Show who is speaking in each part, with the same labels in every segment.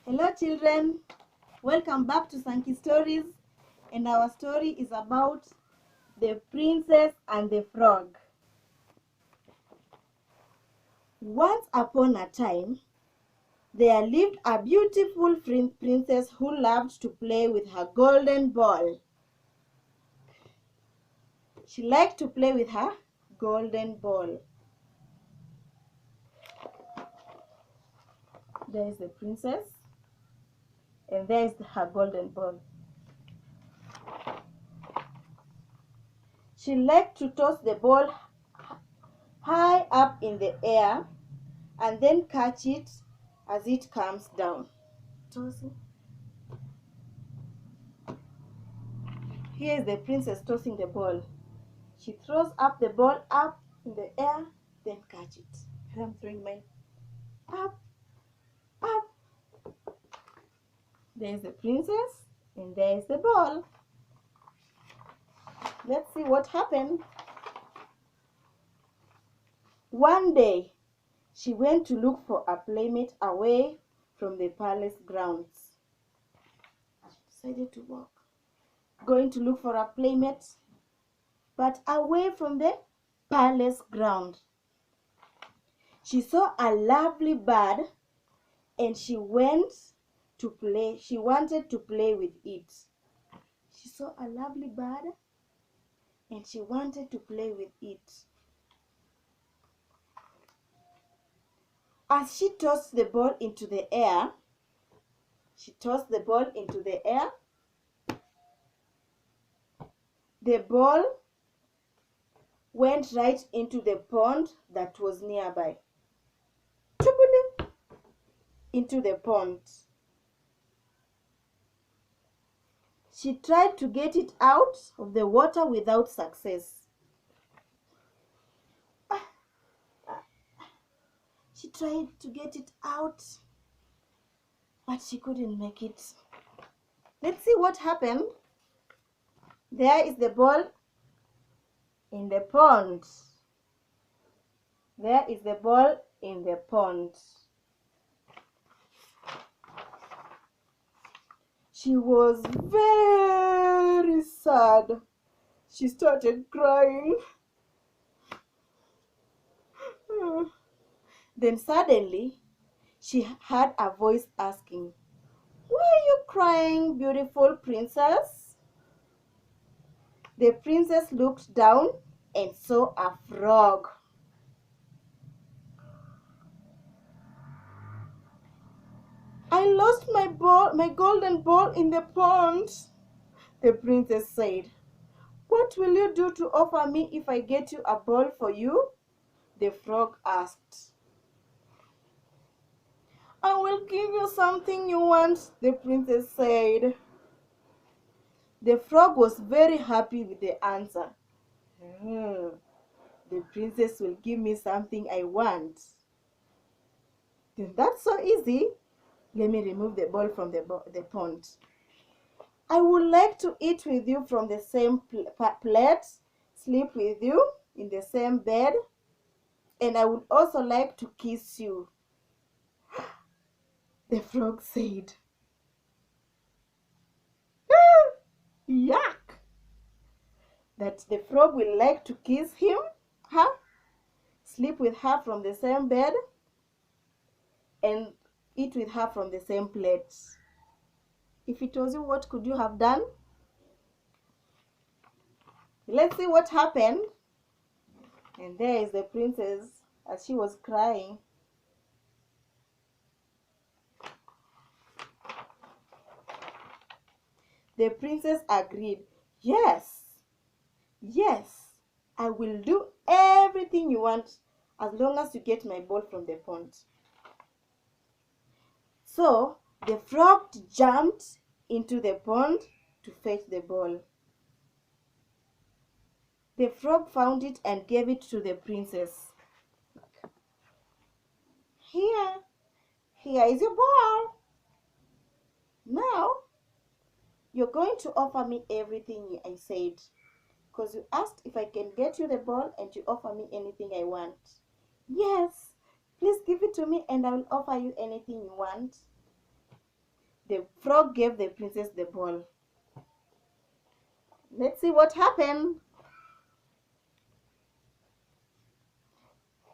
Speaker 1: Hello children, welcome back to Sankey Stories, and our story is about the princess and the frog. Once upon a time, there lived a beautiful princess who loved to play with her golden ball. She liked to play with her golden ball. There is the princess, and there is her golden ball. She liked to toss the ball high up in the air and then catch it as it comes down. Tossing. Here is the princess tossing the ball. She throws up the ball up in the air, then catch it. I'm throwing mine up, up. There's the princess, and there's the ball. Let's see what happened. One day, she went to look for a playmate away from the palace grounds. She decided to walk, going to look for a playmate, but away from the palace ground. She saw a lovely bird, and she went to play. She wanted to play with it. She saw a lovely bird, and she wanted to play with it. As she tossed the ball into the air, the ball went right into the pond that was nearby. Into the pond. She tried to get it out of the water without success. She tried to get it out, but she couldn't make it. Let's see what happened. There is the ball in the pond. There is the ball in the pond. She was very sad. She started crying. Then suddenly, she heard a voice asking, "Why are you crying, beautiful princess?" The princess looked down and saw a frog. "I lost my golden ball in the pond," the princess said. "What will you do to offer me if I get you a ball for you?" the frog asked. "I will give you something you want," the princess said. The frog was very happy with the answer. The princess will give me something I want. That's so easy. Let me remove the ball from the pond. "I would like to eat with you from the same plate, sleep with you in the same bed, and I would also like to kiss you," the frog said. Yuck! That the frog will like to kiss her, sleep with her from the same bed, and eat with her from the same plate. If it was you, what could you have done? Let's see what happened. And there is the princess as she was crying. The princess agreed. Yes, I will do everything you want as long as you get my ball from the pond. So the frog jumped into the pond to fetch the ball. The frog found it and gave it to the princess. Here is your ball. Now you're going to offer me everything I said, because you asked if I can get you the ball and you offer me anything I want. Yes, please give it to me and I will offer you anything you want. The frog gave the princess the ball. Let's see what happened.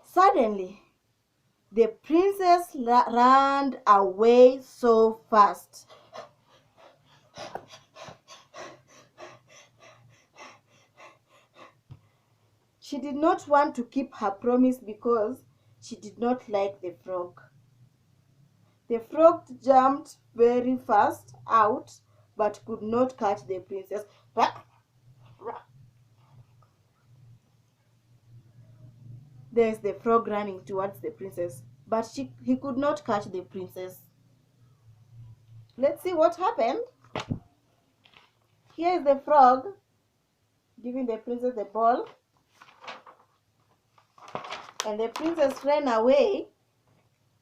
Speaker 1: Suddenly, the princess ran away so fast. She did not want to keep her promise because she did not like the frog. The frog jumped very fast out but could not catch the princess. There's the frog running towards the princess, but he could not catch the princess. Let's see what happened. Here is the frog giving the princess the ball, and the princess ran away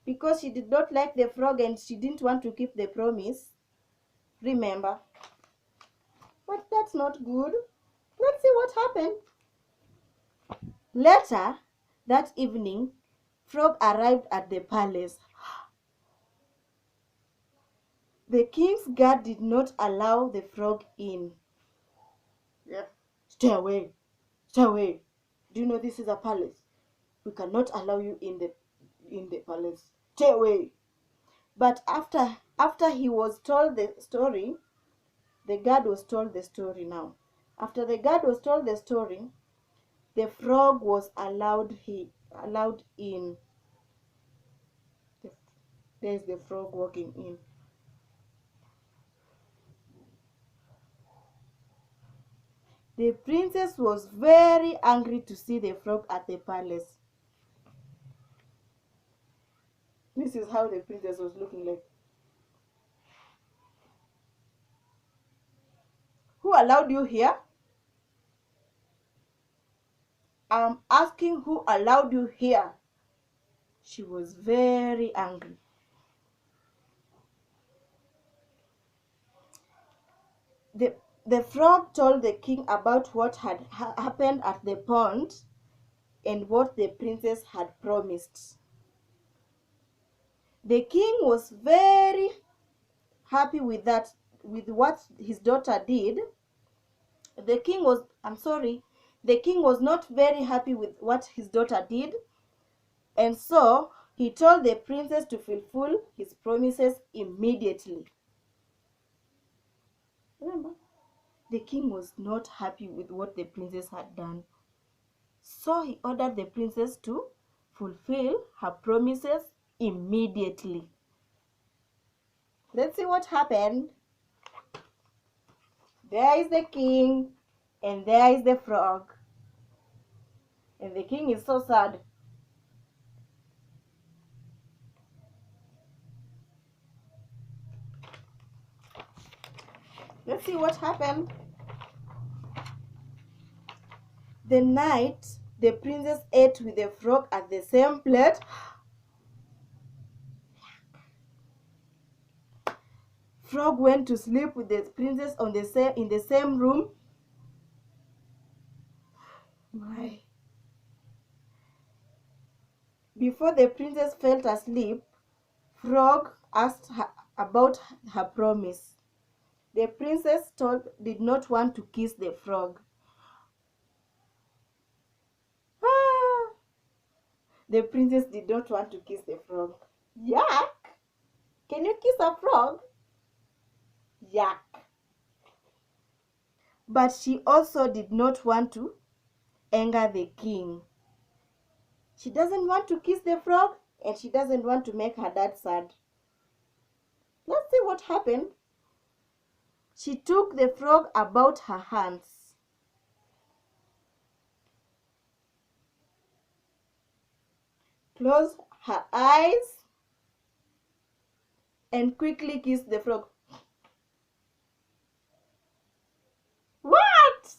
Speaker 1: because she did not like the frog and she didn't want to keep the promise. Remember? But that's not good. Let's see what happened. Later that evening, Frog arrived at the palace. The king's guard did not allow the frog in. Yeah. Stay away. Stay away. Do you know this is a palace? We cannot allow you in the palace. Stay away. But after he was told the story, the guard was told the story now. After the guard was told the story, the frog was allowed in. There's the frog walking in. The princess was very angry to see the frog at the palace. This is how the princess was looking like. Who allowed you here? I'm asking who allowed you here. She was very angry. The frog told the king about what had happened at the pond and what the princess had promised. The king was very happy with what his daughter did. The king was not very happy with what his daughter did, and so he told the princess to fulfill his promises immediately. Remember, the king was not happy with what the princess had done, so he ordered the princess to fulfill her promises immediately. Let's see what happened. There is the king, and there is the frog. And the king is so sad. Let's see what happened. The night the princess ate with the frog at the same plate, Frog went to sleep with the princess in the same room. My. Before the princess fell asleep, Frog asked her about her promise. The princess did not want to kiss the frog. Ah! The princess did not want to kiss the frog. Yuck! Can you kiss a frog? Yuck! But she also did not want to anger the king. She doesn't want to kiss the frog, and she doesn't want to make her dad sad. Let's see what happened. She took the frog about her hands. Closed her eyes and quickly kissed the frog. What?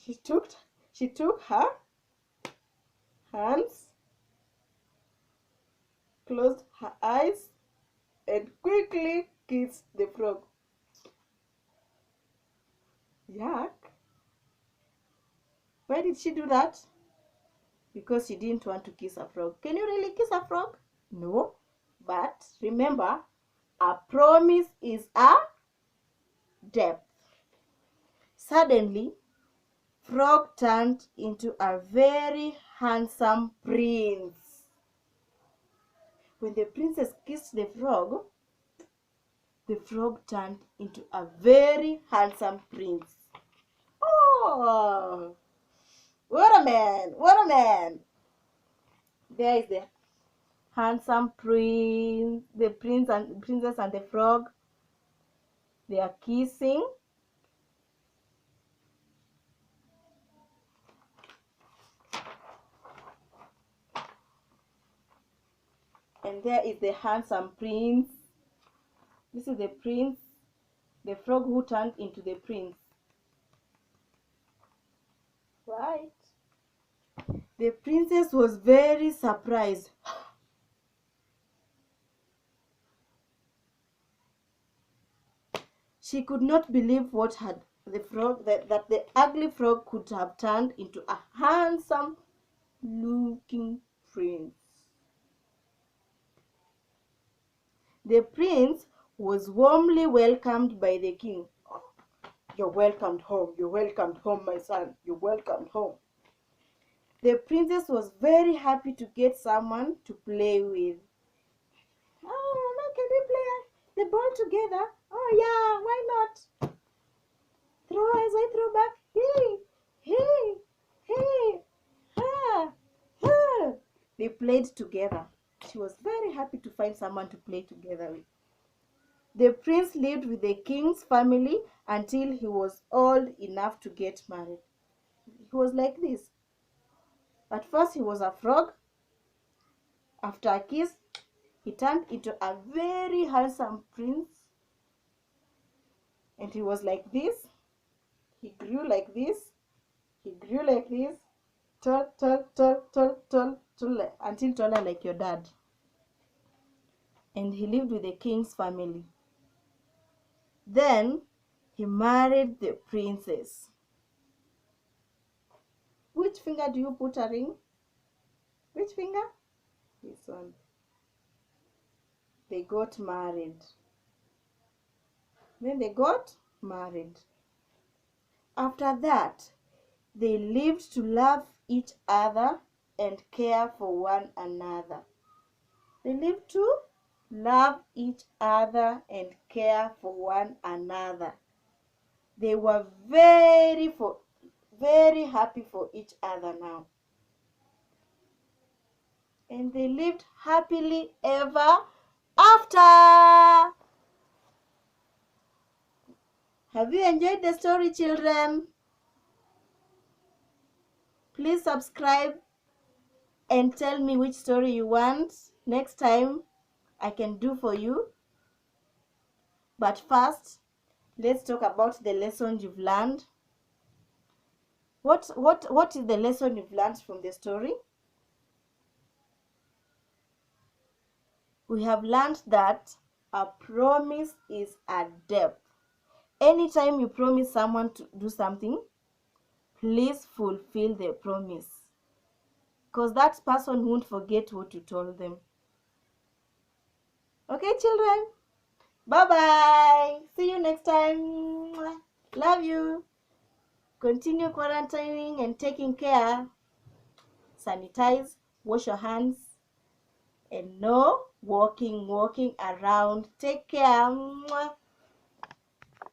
Speaker 1: She took her hands, closed her eyes, and quickly kissed the frog. Yuck. Why did she do that? Because she didn't want to kiss a frog. Can you really kiss a frog? No. But remember, A promise is a debt. Suddenly, Frog turned into a very handsome prince. When the princess kissed the frog turned into a very handsome prince. Oh, what a man! What a man! There is the handsome prince, the prince and princess and the frog. They are kissing. And there is the handsome prince. This is the prince, the frog who turned into the prince. Right? The princess was very surprised. She could not believe what had the frog that the ugly frog could have turned into a handsome looking prince. The prince was warmly welcomed by the king. Oh, you're welcomed home. You're welcomed home, my son. You're welcomed home. The princess was very happy to get someone to play with. Oh, now can we play the ball together? Oh, yeah, why not? Throw as I throw back. Hey, hey, hey, ha, ha. They played together. She was very happy to find someone to play together with. The prince lived with the king's family until he was old enough to get married. He was like this. At first he was a frog. After a kiss, he turned into a very handsome prince. And he was like this. He grew like this. He grew like this. Tall, tall, tall, tall, tall, tall, until taller like your dad. And he lived with the king's family. Then he married the princess. Which finger do you put a ring? Which finger? This one. They got married. Then they got married. After that, they lived to love each other and care for one another. They lived to love each other and care for one another. They were very happy for each other now. And they lived happily ever after. Have you enjoyed the story, children? Please subscribe and tell me which story you want next time I can do for you. But first, let's talk about the lesson you've learned. What is the lesson you've learned from the story? We have learned that a promise is a debt. Anytime you promise someone to do something, please fulfill the promise, because that person won't forget what you told them. Okay, children? Bye-bye. See you next time. Love you. Continue quarantining and taking care. Sanitize, wash your hands, and no walking around. Take care.